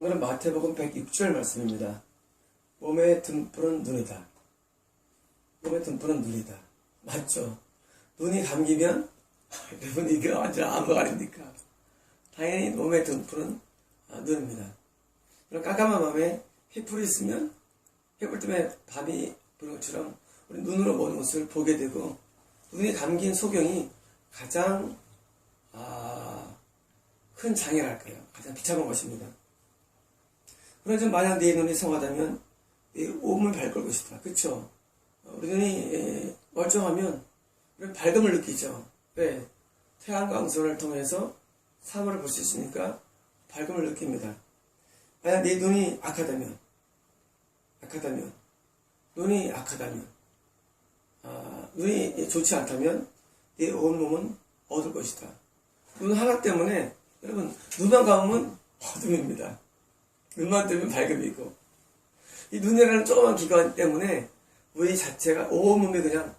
오늘은 마태복음 106절 말씀입니다. 몸의 등불은 눈이다. 몸의 등불은 눈이다. 맞죠? 눈이 감기면 여러분 이게 완전 암흑 아닙니까? 당연히 몸의 등불은 눈입니다. 그럼 깜깜한 밤에 횃불이 있으면 횃불 때문에 밤이 보는 것처럼 우리 눈으로 보는 것을 보게 되고, 눈이 감긴 소경이 가장 큰 장애랄까요? 가장 비참한 것입니다. 그래서 만약 내 눈이 성하다면 내 온몸을 밝을 것이다. 그쵸? 우리 눈이 멀쩡하면 우리는 밝음을 느끼죠. 왜? 태양광선을 통해서 사물을 볼 수 있으니까 밝음을 느낍니다. 만약 내 눈이 악하다면, 눈이 좋지 않다면 내 온몸은 어두울 것이다. 눈 하나 때문에, 여러분, 눈만 감으면 어둠입니다. 눈만 뜨면 밝음이고, 이 눈이라는 조그만 기관 때문에 우리 자체가 온몸이 그냥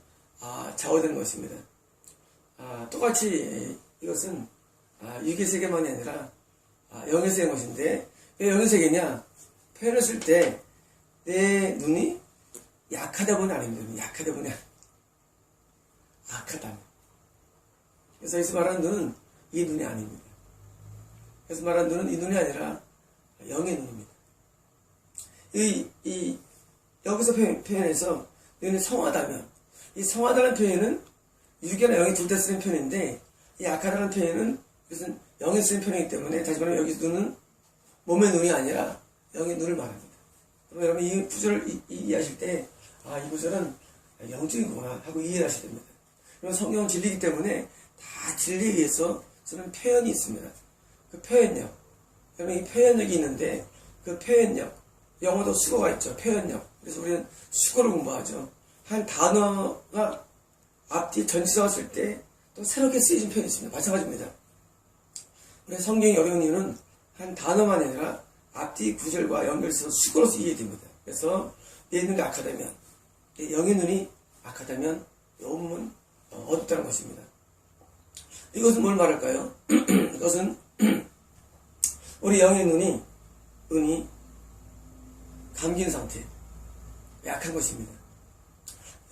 좌우되는 것입니다. 똑같이 이것은 육의 세계만이 아니라 영의 세계인 것인데, 왜 영의 세계냐? 표현을 쓸 때 내 눈이 약하다 보니 아닙니다. 약하다 보니 악하다. 그래서 여기서 말하는 눈은 이 눈이 아닙니다. 그래서 말하는 눈은 이 눈이 아니라 영의 눈입니다. 여기서 표현해서 눈이 성하다면, 이 성하다는 표현은 육이나 영이 둘 다 쓰는 표현인데, 이 악하다는 표현은 이것은 영이 쓰는 표현이기 때문에, 다시 말하면 여기서 눈은 몸의 눈이 아니라 영의 눈을 말합니다. 그럼 여러분 이 구절을 이해하실 때, 이 구절은 영적이구나 하고 이해를 하셔야 됩니다. 그럼 성경은 진리이기 때문에 다 진리에 의해서 쓰는 표현이 있습니다. 그 표현력, 여러분 이 표현력이 있는데, 그 표현력, 영어도 수거가 있죠. 표현력. 그래서 우리는 수거를 공부하죠. 한 단어가 앞뒤 전치사가 쓸 때 또 새롭게 쓰여진 표현이 있습니다. 마찬가지입니다. 우리 성경이 어려운 이유는 한 단어만 아니라 앞뒤 구절과 연결해서 수거로서 이해됩니다. 그래서 내 눈이 악하다면, 내 영의 눈이 악하다면 온몸은 어둡다는 것입니다. 이것은 뭘 말할까요? 이것은 우리 영의 눈이 감긴 상태, 약한 것입니다.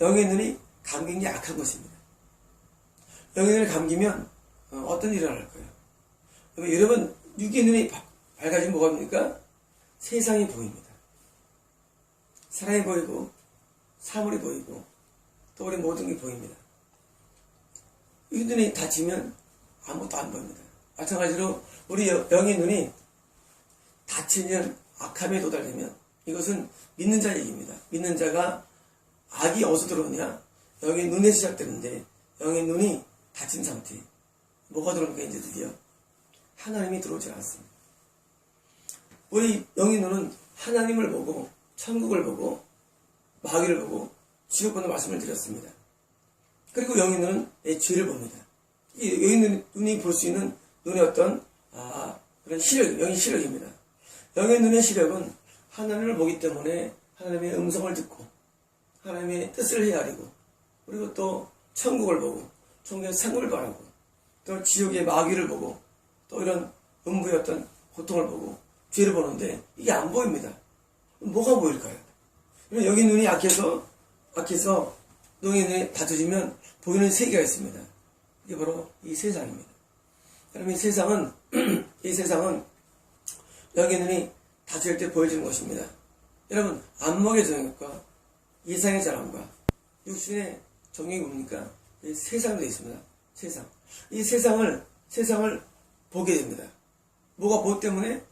영의 눈이 감긴 게 약한 것입니다. 영의 눈이 감기면 어떤 일을 할까요? 여러분, 육의 눈이 밝아지면 뭐가 됩니까? 세상이 보입니다. 사람이 보이고, 사물이 보이고, 또 우리 모든 게 보입니다. 이 눈이 닫히면 아무것도 안 보입니다. 마찬가지로 우리 영의 눈이 닫히면, 악함에 도달되면, 이것은 믿는 자 얘기입니다. 믿는 자가 악이 어디서 들어오냐? 영의 눈에 시작되는데, 영의 눈이 닫힌 상태. 뭐가 들어오니까 이제 드디어 하나님이 들어오지 않았습니다. 우리 영의 눈은 하나님을 보고, 천국을 보고, 마귀를 보고, 지옥권의 말씀을 드렸습니다. 그리고 영의 눈은 내 죄를 봅니다. 이 영의 눈이 볼 수 있는 눈의 어떤 그런 시력, 영의 시력입니다. 영의 눈의 시력은 하나님을 보기 때문에 하나님의 음성을 듣고 하나님의 뜻을 헤아리고, 그리고 또 천국을 보고 천국의 생물을 바라고, 또 지옥의 마귀를 보고, 또 이런 음부의 어떤 고통을 보고 죄를 보는데 이게 안 보입니다. 뭐가 보일까요? 여기 눈이 약해서 영의 눈이 닫혀지면 보이는 세계가 있습니다. 이게 바로 이 세상입니다. 여러분 이 세상은 영의 눈이 닫힐 때 보여지는 것입니다. 여러분, 안목의 정욕과 이상의 자랑과 육신의 정욕이 뭡니까? 세상으로 되어 있습니다. 세상. 이 세상을 보게 됩니다. 뭐가 뭐 때문에?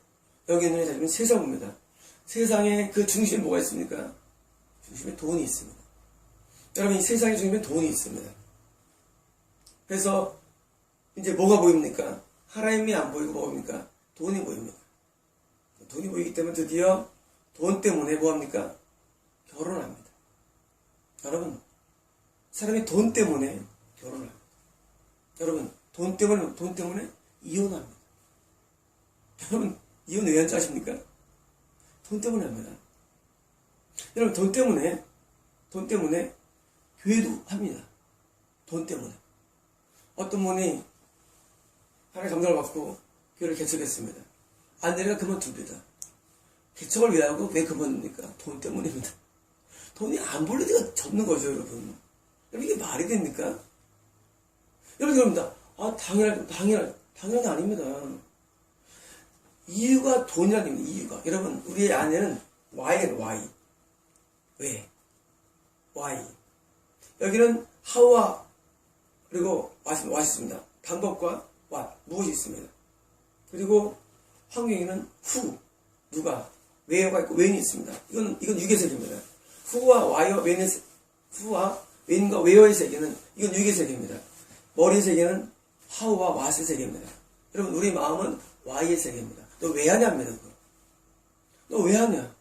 영의 눈이 닫히면 세상 봅니다. 세상의 그 중심에 뭐가 있습니까? 중심에 돈이 있습니다. 여러분, 이 세상의 중심에 돈이 있습니다. 그래서 이제 뭐가 보입니까? 하나님이 안 보이고 뭐가 보입니까? 돈이 보입니다. 돈이 보이기 때문에 드디어 돈 때문에 뭐합니까? 결혼합니다. 여러분, 사람이 돈 때문에 결혼을 합니다. 여러분, 돈 때문에 이혼합니다. 여러분, 이혼 왜 하는지 아십니까? 돈 때문에 합니다. 여러분, 돈 때문에 교회도 합니다. 돈 때문에. 어떤 분이 하나님의 감동을 받고 교회를 개척했습니다. 안 되니까 그만둡니다. 개척을 왜 하고 왜 그만입니까? 돈 때문입니다. 돈이 안 벌릴 때가 접는 거죠, 여러분. 이게 말이 됩니까? 여러분, 그럽니다. 당연한 게 아닙니다. 이유가 돈이라는 겁니다, 이유가. 여러분, 우리의 아내는 Y예요, Y. 왜? Y. 여기는 how와, 그리고 what이 있습니다. 방법과 what, 무엇이 있습니다. 그리고 환경에는 who, 누가, where가 있고 when이 있습니다. 이건 육의 세계입니다. who와 why와 when과 where의 세계는, 이건 육의 세계입니다. 머리의 세계는 how와 what의 세계입니다. 여러분, 우리 마음은 why의 세계입니다. 너 왜 하냐입니다. 너 왜 하냐?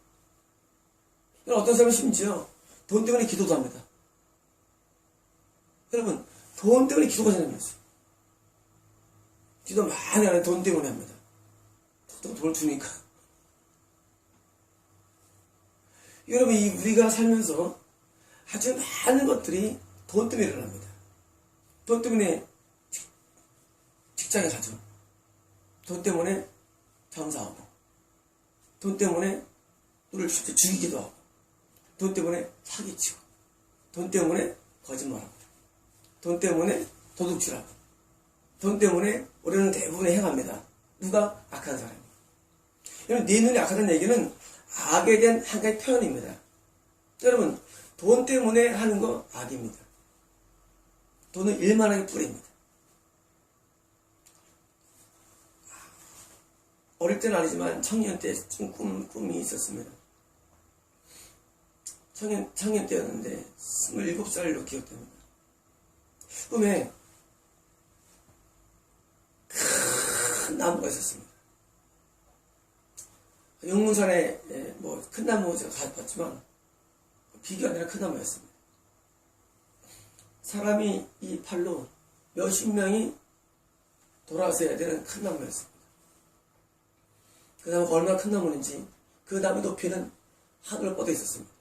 어떤 사람은 심지어 돈 때문에 기도도 합니다. 여러분, 돈 때문에 기도가 생깁니다. 기도 많이 하는 돈 때문에 합니다. 또 돈을 주니까. 여러분, 우리가 살면서 아주 많은 것들이 돈 때문에 일어납니다. 돈 때문에 직장에 가죠. 돈 때문에 장사하고, 돈 때문에 누를 죽이기도 하고, 돈 때문에 사기치고, 돈 때문에 거짓말하고, 돈 때문에 도둑질하고, 돈 때문에 우리는 대부분 행합니다. 누가? 악한 사람이. 여러분, 네 눈이 악하다는 얘기는 악에 대한 한 가지 표현입니다. 여러분, 돈 때문에 하는 거 악입니다. 돈은 일만하게 뿌립니다. 어릴 때는 아니지만 청년 때 좀 꿈이 있었습니다. 청년 때였는데 27살로 기억됩니다. 꿈에 큰 나무가 있었습니다. 용문산에 큰 나무 제가 가봤지만 비교가 아니라 큰 나무였습니다. 사람이 이 팔로 몇십 명이 돌아서야 되는 큰 나무였습니다. 그 나무가 얼마나 큰 나무인지 그 나무 높이는 하늘을 뻗어 있었습니다.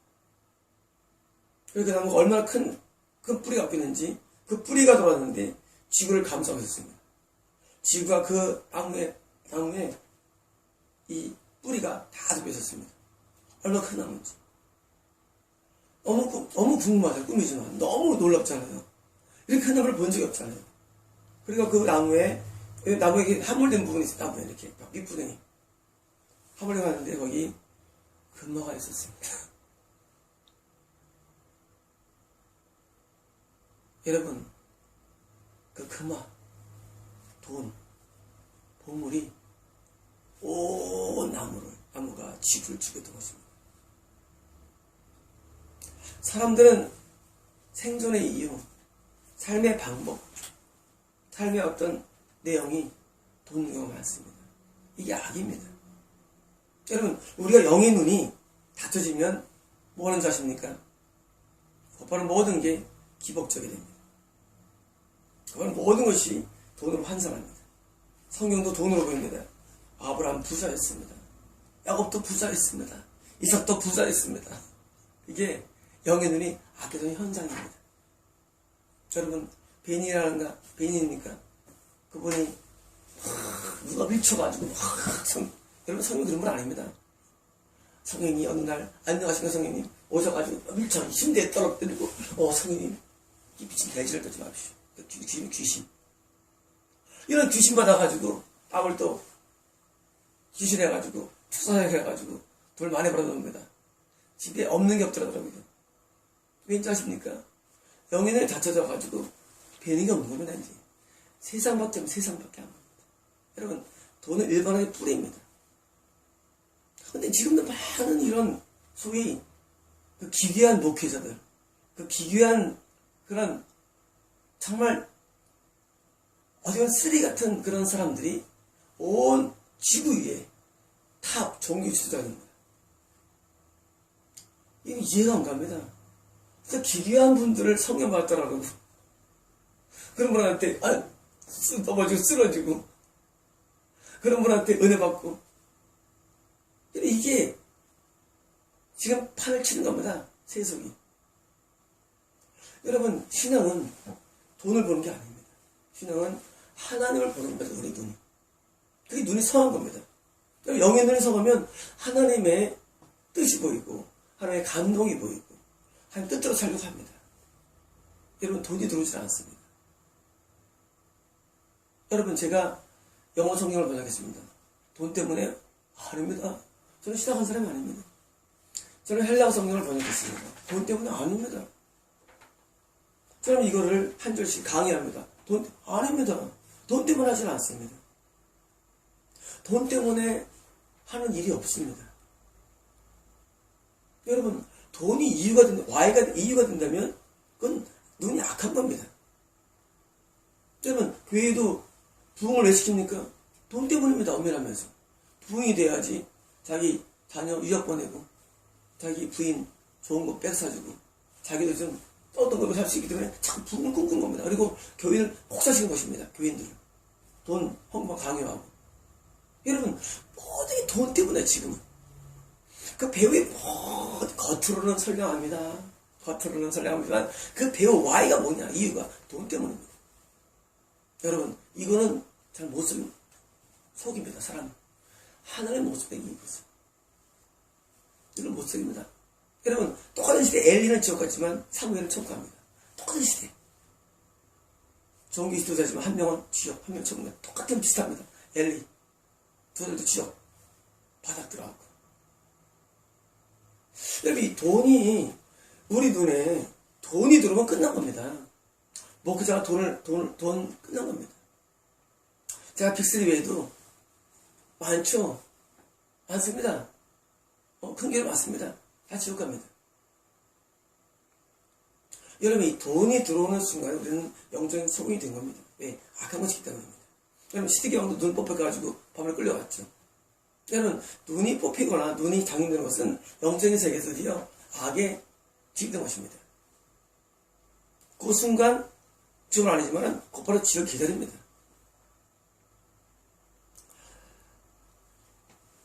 그리고 그 나무가 얼마나 큰 뿌리가 있는지 그 뿌리가 돌았는데 지구를 감싸고 있었습니다. 지구가 그 나무에 이 뿌리가 다 덮여 있었습니다. 얼마나 큰 나무인지. 너무 궁금하죠. 꿈이지만 너무 놀랍잖아요. 이렇게 큰 나무를 본 적이 없잖아요. 그리고 그 나무에 함몰된 부분이 있어요. 나무에 이렇게 밑부분이 함몰돼 가는데 거기 금화가 있었습니다. 여러분, 그 금화, 돈, 보물이 온 나무가 지구를 죽였던 것입니다. 사람들은 생존의 이유, 삶의 방법, 삶의 어떤 내용이 돈 경우가 많습니다. 이게 악입니다. 여러분, 우리가 영의 눈이 닫혀지면 뭐 하는 줄 아십니까? 곧바로 모든 게 기복적이 됩니다. 곧바로 모든 것이 돈으로 환상합니다. 성경도 돈으로 보입니다. 아브라함 부자였습니다. 야곱도 부자였습니다. 이삭도 부자였습니다. 이게 영의 눈이 악해지는 현상입니다. 여러분, 벤인입니까? 그분이 누가 밀쳐가지고 여러분, 성경 그런 분 아닙니다. 성령이 어느 날 안녕하십니까 성령님 오셔가지고 밀쳐 침대에 떨어뜨리고 성령님 이 미친 돼지를 떠지 마십시오. 귀신 이런 귀신 받아가지고 땀을 또 귀신해가지고 투사해가지고 돌 많이 벌어놓습니다. 집에 없는 게 없더라고요. 왠지 아십니까? 영혼에 닫혀져가지고 배는 게 없는 겁니다. 이제 세상밖에 안 봅니다. 여러분, 돈은 일반하게 뿌리입니다. 근데 지금도 많은 이런 소위 그 기괴한 목회자들, 그 기괴한 그런 정말 어디 가면 쓰리 같은 그런 사람들이 온 지구 위에 탑 종교 지도자입니다. 이거 이해가 안 갑니다. 그래서 기괴한 분들을 성령 받더라고. 그런 분한테 넘어지고 쓰러지고 그런 분한테 은혜 받고 이게 지금 판을 치는 겁니다. 세속이. 여러분, 신앙은 돈을 보는 게 아닙니다. 신앙은 하나님을 보는 겁니다. 우리 눈이. 그게 눈이 성한 겁니다. 영의 눈이 성하면 하나님의 뜻이 보이고 하나님의 감동이 보이고 하나님 뜻대로 살려고 합니다. 여러분 돈이 들어오지 않습니다. 여러분 제가 영어 성경을 번역했습니다. 돈 때문에? 아닙니다. 저는 신학한 사람이 아닙니다. 저는 헬라어 성경을 번역했습니다. 돈 때문에? 아닙니다. 저는 이거를 한 절씩 강의합니다. 돈 아닙니다. 돈 때문에 하지는 않습니다. 돈 때문에 하는 일이 없습니다. 여러분 돈이 이유가 된다, 이유가 된다면 그건 눈이 악한 겁니다. 여러분 교회도 부흥을 왜 시킵니까? 돈 때문입니다. 엄밀하면서 부흥이 돼야지 자기 자녀 유학 보내고 자기 부인 좋은 거 뺏사주고 자기도 좀 어떤 걸로 살 수 있기 때문에 자꾸 부흥을 꿈꾸는 겁니다. 그리고 교회를 폭사시킨 것입니다. 교인들을 돈 헌금 강요하고. 여러분 모든 돈 때문에 지금은 그 배우의 겉으로는 선량합니다. 겉으로는 선량합니다만 그 배우 Y가 뭐냐? 이유가 돈 때문입니다. 여러분 이거는 잘 못 쓰는 속입니다. 사람 하나의 모습에 이익이었어요. 이건 못 쓰입니다. 여러분 똑같은 시대 엘리는 지옥 같지만 사무엘은 천국 갑니다. 똑같은 시대. 종교 지도자지만 한 명은 지옥, 한 명은 천국. 똑같은 비슷합니다. 엘리 두들도 지옥 바닥 들어가고. 여러분 이 돈이 우리 눈에 돈이 들어오면 끝난 겁니다. 목회자가 돈 끝난 겁니다. 제가 빅3 외에도 많죠. 많습니다. 큰 교회 많습니다. 다 지옥 갑니다. 여러분 이 돈이 들어오는 순간 우리는 영적인 소금이 된 겁니다. 왜? 악한 것이기 때문입니다. 여러분 시드기왕도 눈 뽑혀가지고 밤을 끌려갔죠. 여러분 눈이 뽑히거나 눈이 당연되는 것은 영적인 세계에서요 악에 지급된 것입니다. 그 순간 지옥은 아니지만 곧바로 지옥 기다립니다.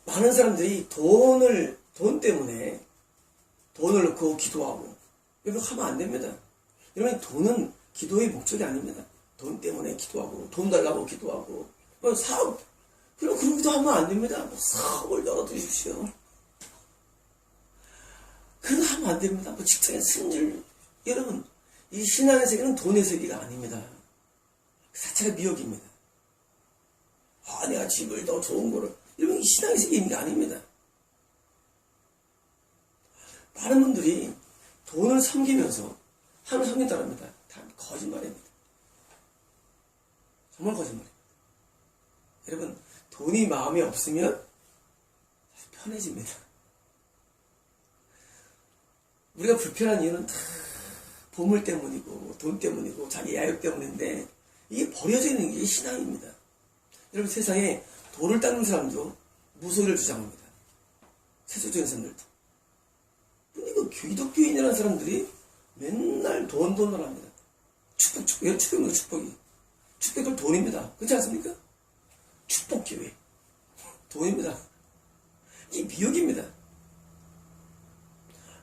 많은 사람들이 돈 때문에 돈을 넣고 기도하고 여러분 하면 안 됩니다. 여러분 돈은 기도의 목적이 아닙니다. 돈 때문에 기도하고 돈 달라고 기도하고 사업 그런 기도하면 안 됩니다. 사업을 열어두십시오. 그런 거 하면 안 됩니다. 직장에 승질. 여러분 이 신앙의 세계는 돈의 세계가 아닙니다. 그 자체가 미혹입니다. 내가 집을 더 좋은 거를 이런 신앙의 세계가 아닙니다. 많은 분들이 돈을 섬기면서 하나님을 섬긴다고 합니다. 다 거짓말입니다. 정말 거짓말입니다. 여러분 돈이 마음에 없으면 편해집니다. 우리가 불편한 이유는 다 보물 때문이고 돈 때문이고 자기 야욕 때문인데 이게 버려져 있는 게 신앙입니다. 여러분 세상에 돈을 닦는 사람도 무소리를 주장합니다. 세속적인 사람들도. 근데 이거 기독교인이라는 사람들이 맨날 돈을 합니다. 축복입니다. 축복은 돈입니다. 그렇지 않습니까? 축복교회 돈입니다. 이게 미혹입니다.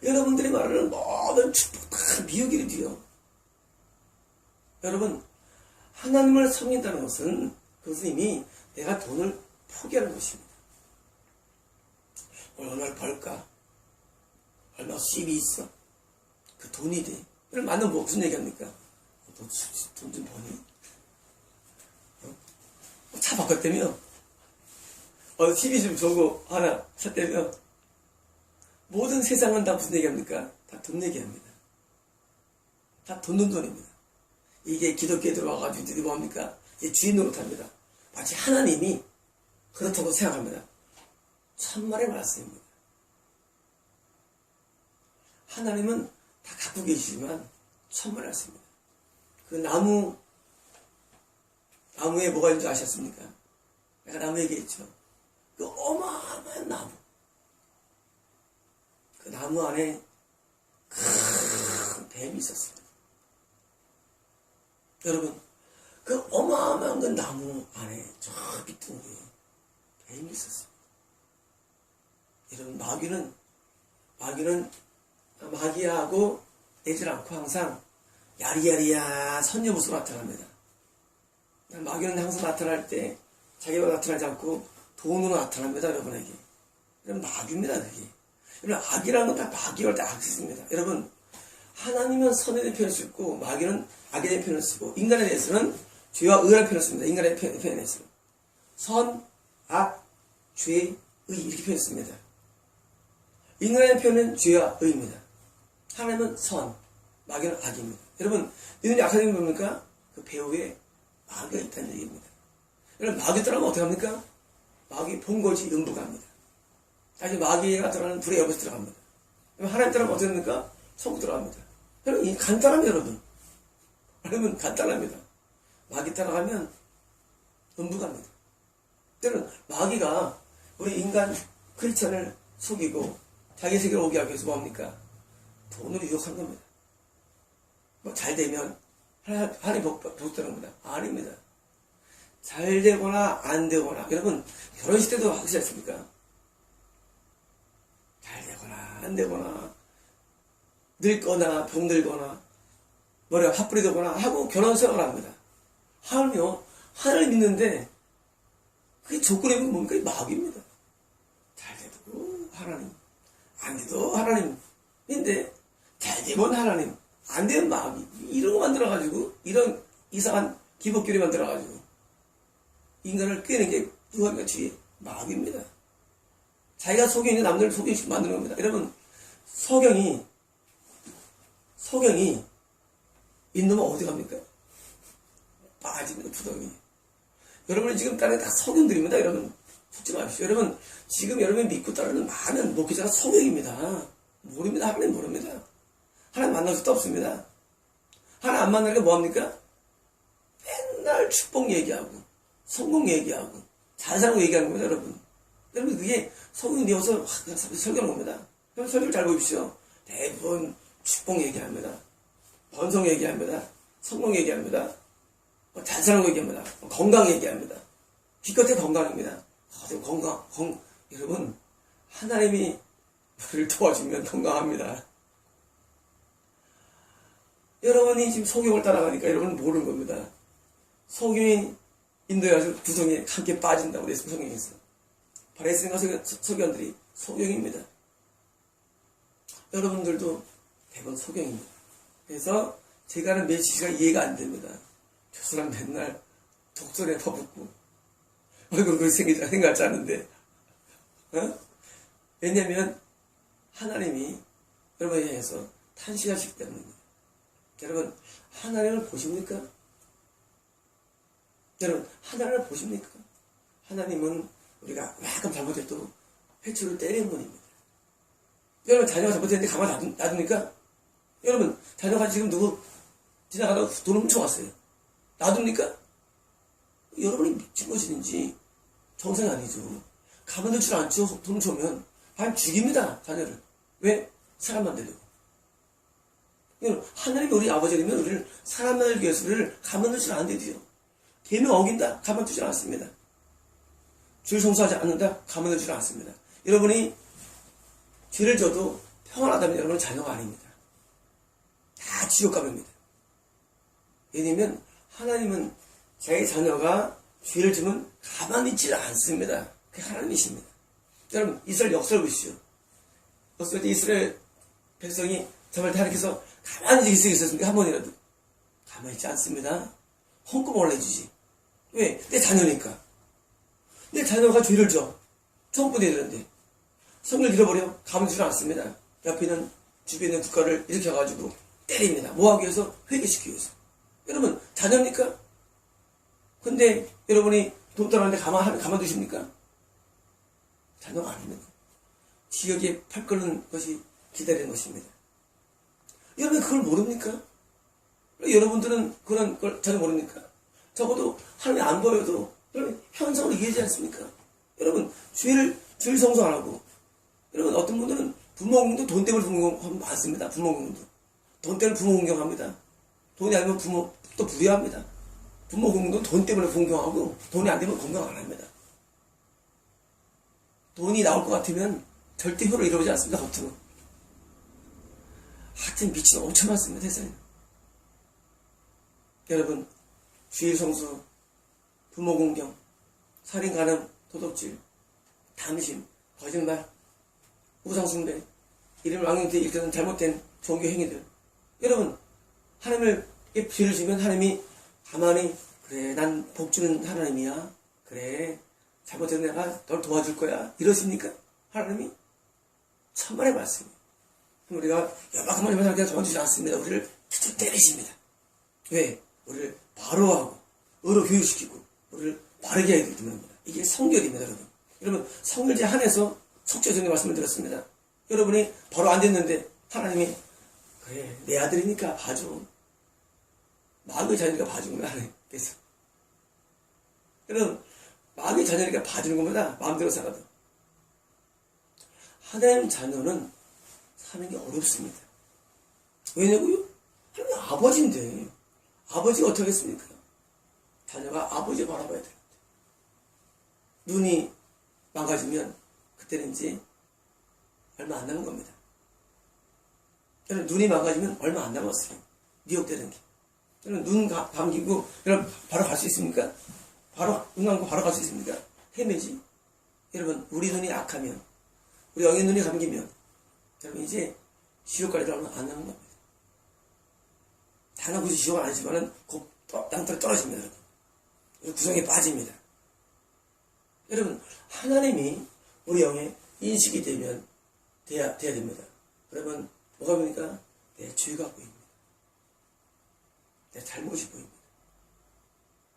여러분들이 말하는 모든 축복 다 미혹이래요. 여러분 하나님을 섬긴다는 것은 그것은 이미 내가 돈을 포기하는 것입니다. 얼마를 벌까? 얼마 수입이 있어? 그 돈이 돼. 그럼 만나면 무슨 얘기합니까? 너 돈 좀 버니? 차 바꿨다며? TV 좀 좋은 거 하나 샀다며? 모든 세상은 다 무슨 얘기합니까? 다 돈 얘기합니다. 다 돈입니다. 이게 기독교에 들어와가지고 이제 뭐합니까? 이제 주인 노릇합니다. 마치 하나님이 그렇다고 생각합니다. 천만의 말씀입니다. 하나님은 다 갖고 계시지만 천만의 말씀입니다. 그 나무에 뭐가 있는지 아셨습니까? 내가 나무 얘기했죠. 그 어마어마한 나무. 그 나무 안에 큰 뱀이 있었습니다. 여러분, 그 어마어마한 그 나무 안에 저 밑둥이에 뱀이 있었습니다. 여러분, 마귀하고 내질 않고 항상 야리야리야 선녀 모습으로 나타납니다. 마귀는 항상 나타날 때 자기가 나타나지 않고 돈으로 나타납니다, 여러분에게. 여러분, 마귀입니다, 그게. 여러분, 악이라는 건 다 마귀가 할 때 악이 있습니다. 여러분, 하나님은 선에 대한 표현을 쓰고, 마귀는 악에 대한 표현을 쓰고, 인간에 대해서는 죄와 의라는 표현을 씁니다. 인간의 표현에서. 선, 악, 죄, 의, 이렇게 표현했습니다. 인간의 표현은 죄와 의입니다. 하나님은 선, 마귀는 악입니다. 여러분, 너희들이 악한 게 뭡니까? 그 배후에 마귀가 있다는 얘기입니다. 여러분, 마귀 들어가면 어떻게 합니까? 마귀 본거지 음부갑니다. 다시 마귀가 들어가는 불의 여부에 들어갑니다. 하나님 들어가면 어떻게 됩니까? 천국 들어갑니다. 여러분, 간단합니다, 여러분. 여러분, 간단합니다. 마귀 따라가면 음부갑니다. 때는 마귀가 우리 인간 크리스천을 속이고 자기 세계로 오게 하기 위해서 뭐합니까? 돈으로 유혹하는 겁니다. 뭐 잘 되면 하나님 복되는 겁니다. 아닙니다. 잘 되거나 안 되거나, 여러분 결혼식 때도 하시지 않습니까? 잘 되거나 안 되거나, 늙거나 병들거나 머리가 팥불이 되거나 하고 결혼 생활을 합니다. 하물며 하나님 믿는데 그게 조건이 뭡니까? 마귀입니다. 잘 돼도 하나님, 안 돼도 하나님인데, 잘 되면 하나님, 안 되면 마귀. 이런 거 만들어가지고, 이런 이상한 기복교리 만들어가지고 인간을 꿰는 게 누가 뒤에 마귀입니다. 자기가 속여 있는 남들을 속이게 만드는 겁니다. 여러분, 소경이 있는 놈은 어디 갑니까? 빠지는 부동이. 여러분이 지금 따르는 다 소경들입니다. 여러분, 속지 마십시오. 여러분, 지금 여러분이 믿고 따르는 많은 목회자가 소경입니다. 모릅니다. 하나님 모릅니다. 하나님 만날 수도 없습니다. 하나님 안 만나니까 뭐합니까? 맨날 축복 얘기하고, 성공 얘기하고, 잘 살고 얘기하는 겁니다, 여러분. 여러분, 그게 소경이 되어서 설교하는 겁니다. 여러분, 설교를 잘 보십시오. 대부분 축복 얘기합니다. 번성 얘기합니다. 성공 얘기합니다. 잘 사는 거 얘기합니다. 건강 얘기합니다. 기껏해 건강입니다. 여러분, 하나님이 우리를 도와주면 건강합니다. 여러분이 지금 소경을 따라가니까 여러분은 모르는 겁니다. 소경이 인도에 가서 구덩이에 함께 빠진다고 그랬습니다. 성경에서. 바리새인과 서기관들이 소경입니다. 여러분들도 대부분 소경입니다. 그래서 제가 하는 메시지가 이해가 안 됩니다. 저 사람 맨날 독설에 퍼붓고 얼굴 그렇게 생각하지 않은데, 왜냐면 하나님이 여러분에 대해서 탄식하시기 때문입니다. 여러분, 하나님을 보십니까? 여러분, 하나님을 보십니까? 하나님은 우리가 약간 잘못해도 회초를 때리는 분입니다. 여러분, 자녀가 잘못했는데 가만히 놔둡니까? 여러분, 자녀가 지금 누구 지나가다가 돈을 훔쳐갔어요. 놔둡니까? 여러분이 미친 것인지 정상이 아니죠. 가만둘 줄 않죠. 돈 훔쳐오면 반 죽입니다, 자녀를. 왜? 사람 만들려고. 여러분, 하나님이 우리 아버지라면 우리를 사람 만들기 위해서 우리를 가만둘 줄 아는데도요. 계명 어긴다? 가만두질 않습니다. 주를 성수하지 않는다? 가만둘 줄 않습니다. 여러분이 죄를 져도 평안하다면 여러분은 자녀가 아닙니다. 다 지옥감입니다. 왜냐면 하나님은 자기 자녀가 죄를 지면 가만히 있지 않습니다. 그게 하나님이십니다. 여러분, 이스라엘 역사를 보시죠. 어렸을 때 이스라엘 백성이 정말 하나님께서 가만히 있었습니까? 한 번이라도. 가만히 있지 않습니다. 헌금을 내주지. 왜? 내 자녀니까. 내 자녀가 죄를 져. 천국 내야 되는데. 성을 잃어버려. 가만히 있지 않습니다. 옆에 있는 주변에 있는 국가를 일으켜가지고 때립니다. 뭐하기 위해서? 회개시키기 위해서. 여러분, 자녀입니까? 근데 여러분이 돈 따라하는데 가만두십니까? 자녀가 아닙니다. 지역에 팔 끓는 것이 기다리는 것입니다. 여러분, 그걸 모릅니까? 여러분들은 그런 걸 전혀 모릅니까? 적어도 하나님 안 보여도 여러분 현상으로 이해하지 않습니까? 여러분, 죄를 성소 안 하고, 여러분, 어떤 분들은 부모 공경도 돈 때문에 부모 공경 많습니다. 부모 공경도. 돈 때문에 부모 공경합니다. 돈이 아니면 부모 또 불의합니다. 부모 공경도 돈 때문에 공경하고, 돈이 안 되면 공경 안 합니다. 돈이 나올 것 같으면 절대 효를 이루어지지 않습니다. 겉으로. 하여튼 미친 엄청 많습니다. 세상에. 여러분, 주일 성수, 부모 공경, 살인 가늠, 도덕질, 탐심, 거짓말, 우상숭배, 이름 왕년때 일으켰던 잘못된 종교 행위들. 여러분, 하나님을 죄를 지면 하나님이 가만히 그래 난 복주는 하나님이야. 그래 잘못된 내가 널 도와줄 거야. 이러십니까? 하나님이? 천만의 말씀이에요. 우리가 연박한 말을 하게 도와주지 않습니다. 우리를 툭툭 때리십니다. 왜? 우리를 바로 하고 의로 교육시키고 우리를 바르게 해야 되기 때문입니다. 이게 성결입니다. 여러분 성결제 한해서 속죄성의 말씀을 들었습니다. 여러분이 바로 안 됐는데 하나님이 그래 내 아들이니까 봐줘. 마귀의 자녀니까 봐주는 거야. 하나님께서. 여러분 마귀의 자녀니까 봐주는 것보다 마음대로 살아도 하나님 자녀는 사는 게 어렵습니다. 왜냐고요? 하나님 아버지인데 아버지가 어떻게 하겠습니까? 자녀가 아버지 바라봐야 됩니다. 눈이 망가지면 그때는 이제 얼마 안 남은 겁니다. 여러분 눈이 망가지면 얼마 안 남았어요. 미혹되는 게. 여러분 눈 감기고 여러분 바로 갈 수 있습니까? 바로 눈 감고 바로 갈 수 있습니까? 헤매지. 여러분 우리 눈이 약하면 우리 영의 눈이 감기면 여러분 이제 지옥까지 얼마 안 남은 겁니다. 단한 굳이 지옥은 아니지만은 곧 땅털에 떨어집니다. 여러분. 구성에 빠집니다. 여러분 하나님이 우리 영에 인식이 되면 돼야 됩니다. 그러면 뭐가 보니까 내 죄가 보입니다. 내 잘못이 보입니다.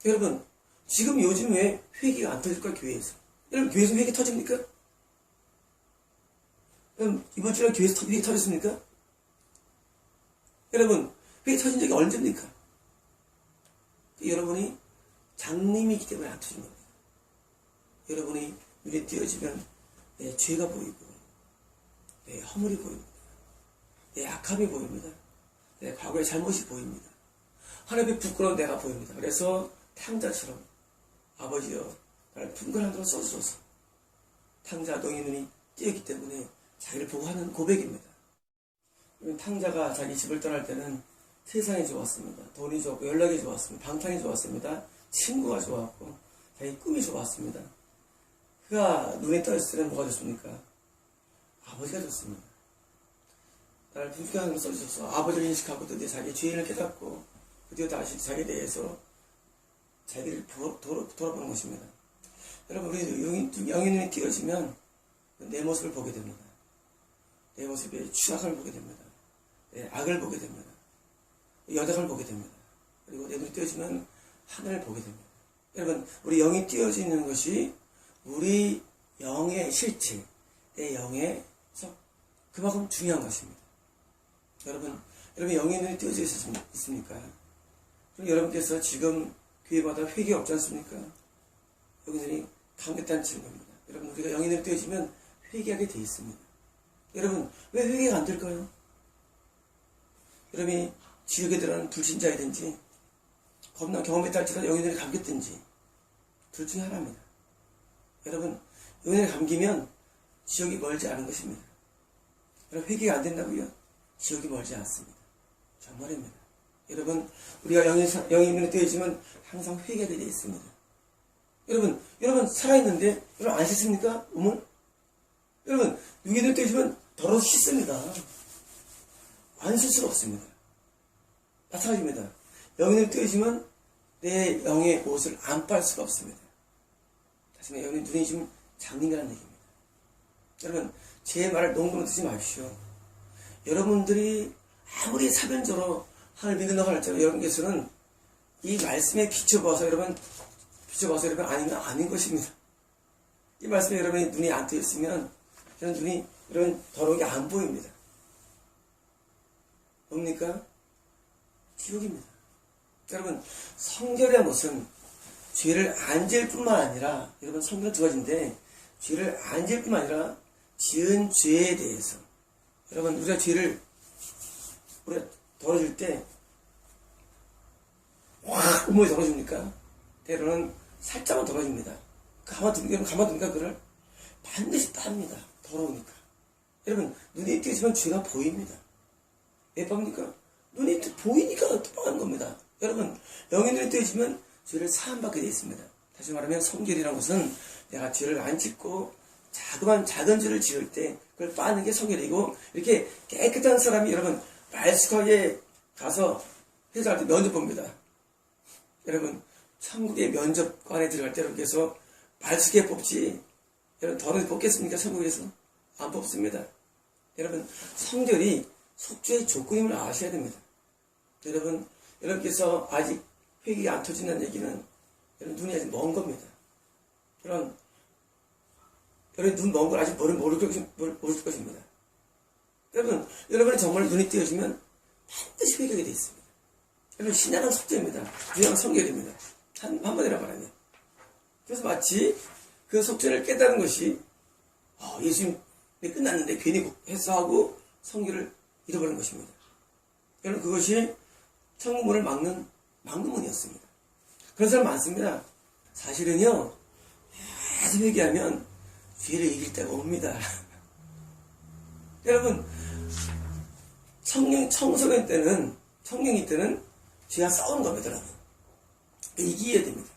여러분 지금 요즘 왜 회개가 안 터질까 교회에서? 여러분 교회에서 회개 터집니까? 여러분 이번 주에 교회에서 회개 터졌습니까? 여러분 회개 터진 적이 언제입니까? 여러분이 장님이기 때문에 안 터진 겁니다. 여러분이 눈에 띄어지면 내 죄가 보이고 내 허물이 보입니다. 내 악함이 보입니다. 내 과거의 잘못이 보입니다. 하나님의 부끄러운 내가 보입니다. 그래서 탕자처럼 아버지여 나를 분간한 대로 써주소서. 탕자 너희 눈이 띄었기 때문에 자기를 보호하는 고백입니다. 탕자가 자기 집을 떠날 때는 세상이 좋았습니다. 돈이 좋았고 연락이 좋았습니다. 방탕이 좋았습니다. 친구가 좋았고 자기 꿈이 좋았습니다. 그가 눈에 떠있을 때는 뭐가 좋습니까? 아버지가 좋습니다. 나를 분간한 대로 써주소서. 아버지를 인식하고 드디어 자기의 죄인을 깨닫고 드디어 다시 자기에 대해서 자기를 돌아보는 것입니다. 여러분 우리 영의 눈이 띄어지면 내 모습을 보게 됩니다. 내 모습의 추악을 보게 됩니다. 내 악을 보게 됩니다. 여덕을 보게 됩니다. 그리고 내 눈이 띄어지면 하늘을 보게 됩니다. 여러분 우리 영이 띄어지는 것이 우리 영의 실체, 내 영에서 그만큼 중요한 것입니다. 여러분 영의 눈이 띄어져 있습니까? 그럼 여러분께서 지금 교회마다 회개 없지 않습니까? 여기들이 감겠다는 치는 겁니다. 여러분 우리가 영의 눈이 띄어지면 회개하게 되어 있습니다. 여러분 왜 회개가 안 될까요? 여러분이 지옥에 들어가는 불신자이든지 겁나 경험에 딸지라 영의 눈이 감겼든지 둘 중에 하나입니다. 여러분 영의 눈이 감기면 지옥이 멀지 않은 것입니다. 여러분 회개가 안 된다고요? 지옥이 멀지 않습니다. 정말입니다. 여러분 우리가 영의 눈에 띄어지면 항상 회개하게 되어 있습니다. 여러분 살아있는데 여러분 안 씻습니까? 몸을? 여러분 영의 눈에 띄어지면 더러워서 씻습니다. 안 씻을 수가 없습니다. 마찬가지입니다. 영의 눈에 띄어지면 내 영의 옷을 안 빨 수가 없습니다. 다시 말해 영의 눈이 지금 장님이라는 얘기입니다. 여러분 제 말을 농담으로 듣지 마십시오. 여러분들이 아무리 사변적으로 하나님을 믿는다고 할지라도 여러분께서는 이 말씀에 비춰봐서 여러분 아닌 것입니다. 이 말씀에 여러분이 눈이 안 뜨였으면 여러분 더러운 게 안 보입니다. 뭡니까? 지옥입니다. 여러분 성결이라는 것은 죄를 안 지을 뿐만 아니라 여러분 성결은 두 가지인데 죄를 안 지을 뿐만 아니라 지은 죄에 대해서 여러분 우리가 더러질 때 확 온몸이 더러집니까? 때로는 살짝만 더러집니다. 가만둡니까? 그를 반드시 땁니다. 더러우니까. 여러분 눈이 띄어지면 죄가 보입니다. 왜 봅니까? 눈이 보이니까 뻔한 겁니다. 여러분 영의 눈이 띄어지면 죄를 사함받게 되어 있습니다. 다시 말하면 성결이라는 것은 내가 죄를 안 짓고 자그만 작은 죄를 지을 때 그걸 빠는 게 성결이고, 이렇게 깨끗한 사람이 여러분 말쑥하게 가서 회사할 때 면접 봅니다. 여러분 천국의 면접관에 들어갈 때 여러분께서 말쑥하게 뽑지, 여러분 더는 뽑겠습니까? 천국에서 안 뽑습니다. 여러분 성결이 속죄의 조건임을 아셔야 됩니다. 여러분께서 아직 회개가 안 터진다는 얘기는 여러분 눈이 아직 먼 겁니다. 여러분 눈 먼 걸 아직 모를 것입니다. 여러분이 정말 눈이 띄어지면 반드시 회개하게 되어 있습니다. 여러분 신앙은 속죄입니다. 유양은 성결입니다. 한마디로 말하면. 그래서 마치 그 속죄를 깨달은 것이 예수님 끝났는데 괜히 했어 하고 성결을 잃어버린 것입니다. 여러분 그것이 천국문을 막는 문이었습니다. 그런 사람 많습니다. 사실은요, 계속 회개하면 죄를 이길 때가 옵니다. 여러분 청소년 때는 죄와 싸우는 겁니다. 여러분 이겨야 됩니다.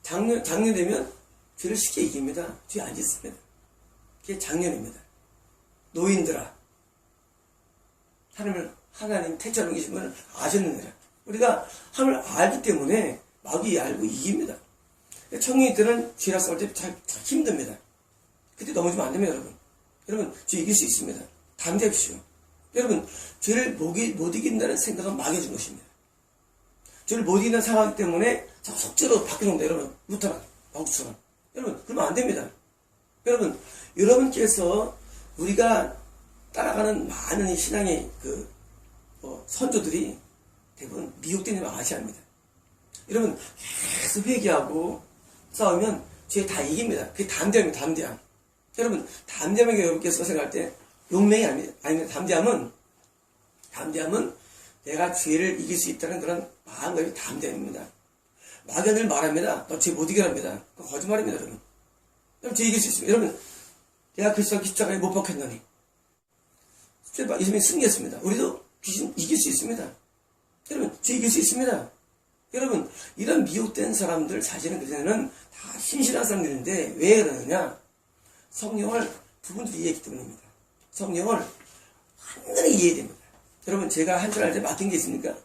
장년 되면 죄를 쉽게 이깁니다. 죄 안 짓습니다. 그게 장년입니다. 노인들아, 하나님 택자로 계신 분을 아셨느니라. 우리가 하나님을 알기 때문에 마귀 알고 이깁니다. 청년이 때는 죄랑 싸울 때 잘 힘듭니다. 그때 넘어지면 안 됩니다. 여러분 죄 이길 수 있습니다. 담대하십시오. 여러분 죄를 못 이긴다는 생각은 마귀가 준 것입니다. 죄를 못 이긴다는 생각하기 때문에 자꾸 속죄로 바뀌는 겁니다. 여러분 루터랑 마구처럼. 여러분 그러면 안 됩니다. 여러분께서 우리가 따라가는 많은 신앙의 선조들이 대부분 미혹된 줄 아셔야 합니다. 여러분 계속 회개하고 싸우면 죄 다 이깁니다. 그게 담대함입니다. 담대함. 여러분 담대함에게 여러분께서 생각할 때 용맹이 아닙니다. 담대함은 내가 죄를 이길 수 있다는 그런 마음가짐이 담대함입니다. 마귀가 늘 말합니다. 너 죄 못 이겨랍니다. 그건 거짓말입니다. 여러분 죄 이길 수 있습니다. 여러분 내가 그리스도 십자가에 못 박혔나니 예수님이 승리했습니다. 우리도 귀신 이길 수 있습니다. 여러분 죄 이길 수 있습니다. 여러분 이런 미혹된 사람들 사실은 그전에는 다 신실한 사람들인데 왜 그러느냐? 성령을 부분들이 이해했기 때문입니다. 성령을 완전히 이해해야 됩니다. 여러분 제가 한 줄 알 때 맡긴 게 있습니까?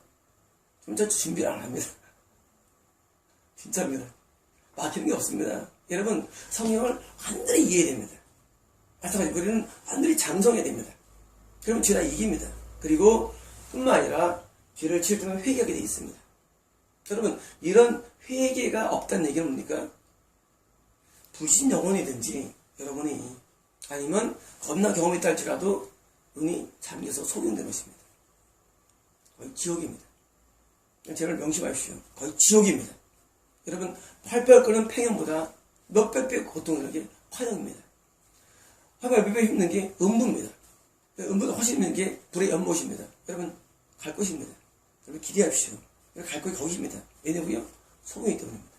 저 준비를 안 합니다. 진짜입니다. 막히는 게 없습니다. 여러분 성령을 완전히 이해해야 됩니다. 마찬가지로 우리는 완전히 장성해야 됩니다. 그러면 죄가 이깁니다. 그리고 뿐만 아니라 죄를 지을 때만 회개하게 되어 있습니다. 여러분 이런 회개가 없다는 얘기는 뭡니까? 불신 영혼이든지 여러분이 아니면 겁나 경험했다 할지라도 눈이 잠겨서 속용된 것입니다. 거의 지옥입니다. 제발 명심하십시오. 거의 지옥입니다. 여러분 팔뼈 끄는 팽현보다 몇백 배 고통을 하는 게 화형입니다. 화가 몇백 배 힘든 게 음부입니다. 음부보다 훨씬 힘든 게 불의 연못입니다. 여러분 갈 것입니다. 여러분 기대하십시오. 갈 곳이 거기입니다. 왜냐고요? 소금이기 때문입니다.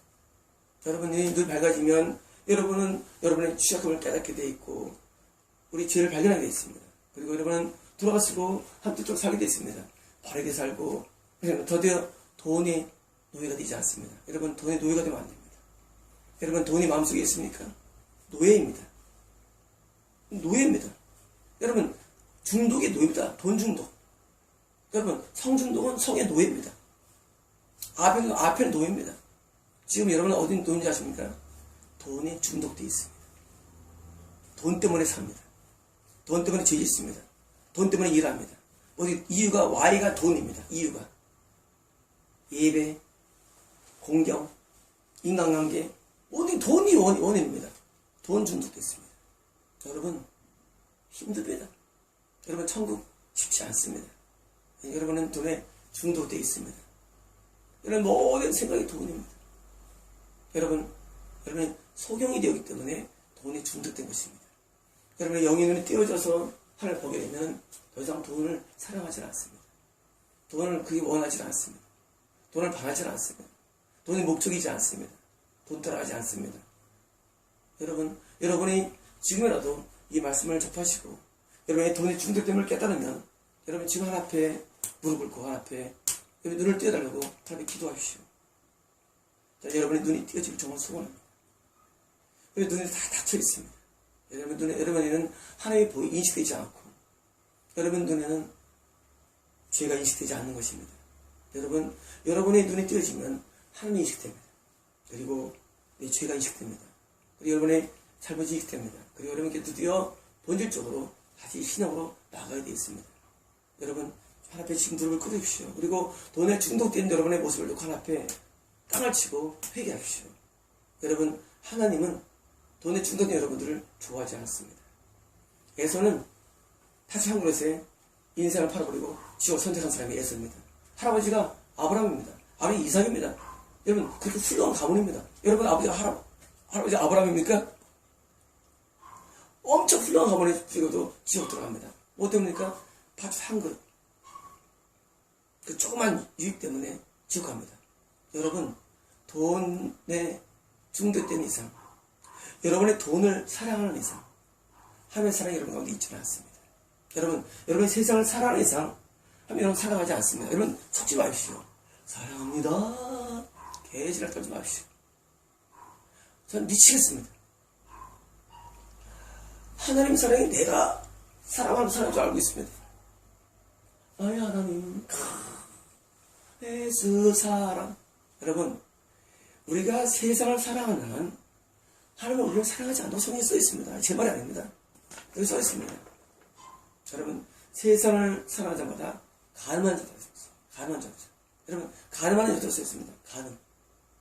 여러분이 늘 밝아지면 여러분은 여러분의 취약함을 깨닫게 되어 있고 우리 죄를 발견하게 되어 있습니다. 그리고 여러분은 돌아가시고 한뜻으로 살게 되어 있습니다. 바르게 살고 더디어 돈의 노예가 되지 않습니다. 여러분 돈의 노예가 되면 안 됩니다. 여러분 돈이 마음속에 있습니까? 노예입니다. 노예입니다. 여러분 중독의 노예입니다. 돈 중독. 여러분 성중독은 성의 노예입니다. 아편은 노예입니다. 지금 여러분은 어디 노예인지 아십니까? 돈에 중독되어 있습니다. 돈 때문에 삽니다. 돈 때문에 죄 짓습니다. 돈 때문에 일합니다. 이유가 Y가 돈입니다. 이유가 예배, 공경, 인간관계 모든 돈이 원인입니다. 돈 중독되어 있습니다. 여러분 힘듭니다. 여러분 천국 쉽지 않습니다. 여러분은 돈에 중독되어 있습니다. 여러분 모든 생각이 돈입니다. 여러분이 소경이 되었기 때문에 돈에 중독된 것입니다. 여러분의 영의 눈이 띄어져서 하나님을 보게 되면 더 이상 돈을 사랑하지 않습니다. 돈을 그게 원하지 않습니다. 돈을 바라지 않습니다. 돈이 목적이지 않습니다. 돈 따라가지 않습니다. 여러분이 지금이라도 이 말씀을 접하시고 여러분의 돈에 중독됨을 깨달으면 여러분 지금 하나님 앞에 무릎 꿇고 하나님 앞에 여러분 눈을 띄어달라고 하나님께 기도하십시오. 자, 여러분의 눈이 띄어지길 정말 소원합니다. 여러분 눈이 다 닫혀 있습니다. 여러분에는 하나님이 인식되지 않고, 여러분 눈에는 죄가 인식되지 않는 것입니다. 여러분의 눈이 띄어지면 하나님이 인식됩니다. 그리고 내 죄가 인식됩니다. 그리고 여러분의 잘못이 인식됩니다. 그리고 여러분께 드디어 본질적으로 다시 신앙으로 나가야 되어 있습니다. 여러분, 하나님 앞에 지금 무릎을 꿇으십시오. 그리고 돈에 중독된 여러분의 모습을 놓고 하나님 앞에 땅을 치고 회개하십시오. 여러분, 하나님은 돈에 중독된 여러분들을 좋아하지 않습니다. 에서는 다시 한 그릇에 인생을 팔아버리고 지옥을 선택한 사람이 에서입니다. 할아버지가 아브라함입니다. 아버지 이삭입니다. 여러분, 그렇게 훌륭한 가문입니다. 여러분, 할아버지 아브라함입니까? 엄청 훌륭한 가문에 죽어도 지옥 들어갑니다. 뭐 때문입니까? 팥 한 그릇. 그 조그만 유익 때문에 지옥 갑니다. 여러분, 돈에 중독된 이상, 여러분의 돈을 사랑하는 이상, 하나님의 사랑이 여러분 가운데 있지는 않습니다. 여러분 세상을 사랑하는 이상, 하나님 여러분 사랑하지 않습니다. 여러분 속지 마십시오. 사랑합니다. 개지랄 떨지 마십시오. 전 미치겠습니다. 하나님 사랑이 내가 사랑하는 사랑인 줄 알고 있습니다. 아이 하나님, 예수 사랑. 여러분, 우리가 세상을 사랑하는 한 하나님은 우리를 사랑하지 않다고 성경에 써 있습니다. 제 말이 아닙니다. 여기 써 있습니다. 여러분, 세상을 사랑하는 자마다 가늠한 자도 있습니다. 가늠한 자도. 여러분, 가늠하는 자도 써 있습니다. 가늠.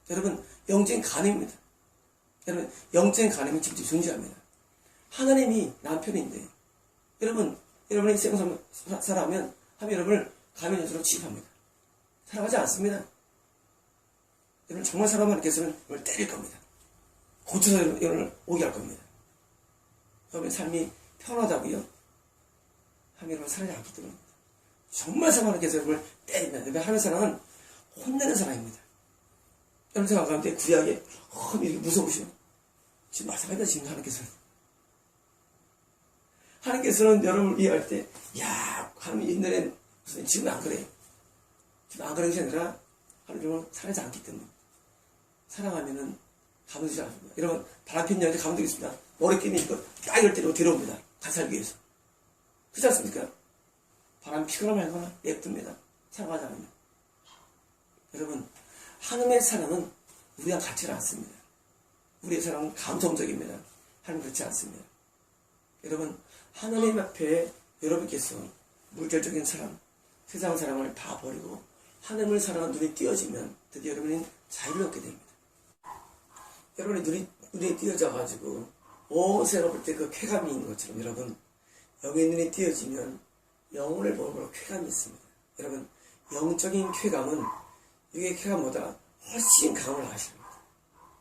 여러분, 영적인 가늠입니다. 여러분, 영적인 가늠이 직접 존재합니다. 하나님이 남편인데, 여러분이 세상 살아가면 하나님 여러분을 가면 연수로 취급합니다. 사랑하지 않습니다. 여러분 정말 사랑하는 하나님께서는 여러분을 때릴 겁니다. 고쳐서 여러분을 오게 할 겁니다. 여러분의 삶이 편하다고요? 하나님 여러분을 사랑하지 않기 때문입니다. 정말 사랑하는 하나님께서 여러분을 때립니다. 하나님의 사랑은 혼내는 사랑입니다. 여러분 생각 가운데 구약에 이렇게 무서우시오. 지금 마찬가지다. 지금 하나님께서는 여러분을 이해할 때, 하나님 옛날엔 무슨 지금은 안 그래요. 지금 안 그런 것이 아니라 하나님을 사랑하지 않기 때문에. 사랑하면은 가만두지 않습니다. 여러분, 바람핀 여인한테 가만두고 있습니다. 머리끼리 이거 딱 이럴 때로 데려옵니다. 같이 살기 위해서. 그렇지 않습니까? 바람 피거나 말거나 냅둡니다. 사랑하지 않으면. 여러분, 하나님의 사랑은 우리와 같지 않습니다. 우리의 사랑은 감성적입니다. 하나님 그렇지 않습니다. 여러분, 하나님 앞에 여러분께서 물질적인 사랑, 세상 사랑을 다 버리고 하나님을 사랑하는 눈이 띄어지면 드디어 여러분은 자유를 얻게 됩니다. 여러분의 눈이 띄어져가지고 옷에 볼 때 그 쾌감이 있는 것처럼 여러분, 영의 눈이 띄어지면 영혼을 보는 쾌감이 있습니다. 여러분, 영적인 쾌감은 육의 쾌감보다 훨씬 강함을 하십니다.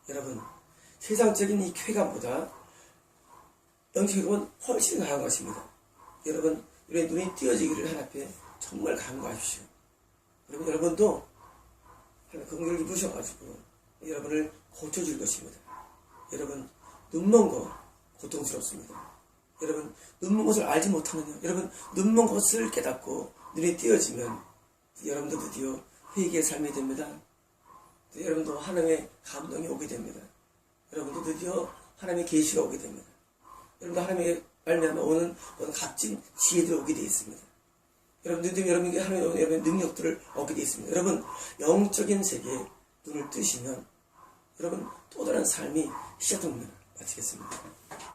여러분, 세상적인 이 쾌감보다 영적인 쾌감은 훨씬 강한 것입니다. 여러분, 우리의 눈이 띄어지기를 하나님 앞에 정말 간구하십시오. 여러분도 하나님 그 긍휼을 입으셔가지고 여러분을 고쳐줄 것입니다. 여러분, 눈먼 거 고통스럽습니다. 여러분, 눈먼 것을 알지 못하면요. 여러분, 눈먼 것을 깨닫고 눈이 띄어지면 여러분도 드디어 회개의 삶이 됩니다. 여러분도 하나님의 감동이 오게 됩니다. 여러분도 드디어 하나님의 계시가 오게 됩니다. 여러분도 하나님의 말미암아 오는 값진 지혜들이 오게 되어 있습니다. 여러분들도 여러분에게 하나님의 여러분의 능력들을 얻게 되어 있습니다. 여러분, 영적인 세계에 눈을 뜨시면 여러분 또 다른 삶이 시작됩니다. 마치겠습니다.